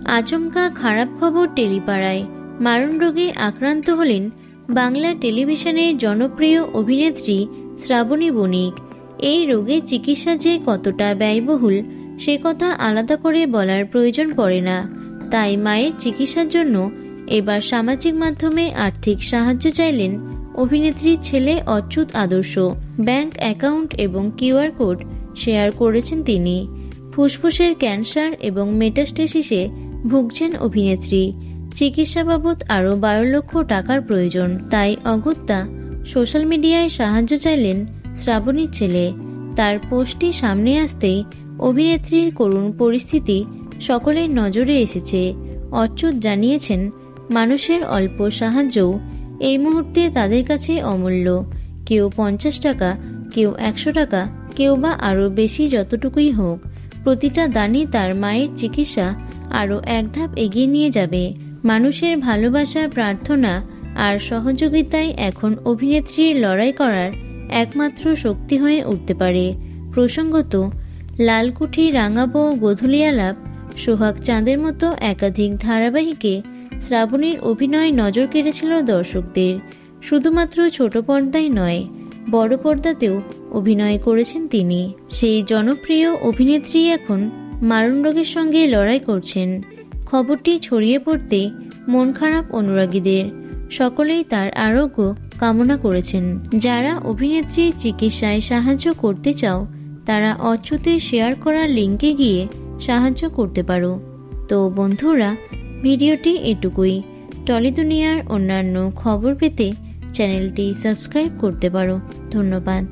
আচমকা খারাপ খবর টেলিপাড়ায়। মারণ রোগে আক্রান্ত হলেন বাংলা টেলিভিশনের জনপ্রিয় অভিনেত্রী শ্রাবণী বণিক। এই রোগের চিকিৎসা যে কতটা ব্যয়বহুল সে কথা আলাদা করে বলার প্রয়োজন পড়ে না। তাই মায়ের চিকিৎসার জন্য এবার সামাজিক মাধ্যমে আর্থিক সাহায্য চাইলেন অভিনেত্রীর ছেলে অচ্যুত আদর্শ। ব্যাংক অ্যাকাউন্ট এবং কিউআর কোড শেয়ার করেছেন তিনি। ফুসফুসের ক্যান্সার এবং মেটাস্টেসিসে ভুগছেন অভিনেত্রী। চিকিৎসা বাবদ আরও 12 লক্ষ টাকার প্রয়োজন। তাই অগত্যা সোশ্যাল মিডিয়ায় সাহায্য চাইলেন শ্রাবণীর ছেলে। তার পোস্টটি সামনে আসতেই অভিনেত্রীর করুণ পরিস্থিতি সকলের নজরে এসেছে। অচ্যুত জানিয়েছেন, মানুষের অল্প সাহায্যও এই মুহূর্তে তাদের কাছে অমূল্য। কেউ 50 টাকা, কেউ 100 টাকা, কেউ বা আরও বেশি, যতটুকুই হোক, প্রতিটা দানই তার মায়ের চিকিৎসা আরও এক ধাপ এগিয়ে নিয়ে যাবে। মানুষের ভালোবাসা, প্রার্থনা আর সহযোগিতায় এখন অভিনেত্রীর লড়াই করার একমাত্র শক্তি হয়ে উঠতে পারে। প্রসঙ্গত, লালকুঠি, রাঙাবো, গোধূলি আলাপ, সোহাগ চাঁদের মতো একাধিক ধারাবাহিকে শ্রাবণীর অভিনয় নজর কেড়েছিল দর্শকদের। শুধুমাত্র ছোট পর্দায় নয়, বড় পর্দাতেও অভিনয় করেছেন তিনি। সেই জনপ্রিয় অভিনেত্রী এখন মারণ রোগের সঙ্গে লড়াই করছেন। খবরটি ছড়িয়ে পড়তে মন খারাপ অনুরাগীদের। সকলেই তার আরোগ্য কামনা করেছেন। যারা অভিনেত্রীর চিকিৎসায় সাহায্য করতে চাও তারা অচ্যুতের শেয়ার করা লিঙ্কে গিয়ে সাহায্য করতে পারো। তো বন্ধুরা, ভিডিওটি এটুকুই। টলি দুনিয়ার অন্যান্য খবর পেতে চ্যানেলটি সাবস্ক্রাইব করতে পারো। ধন্যবাদ।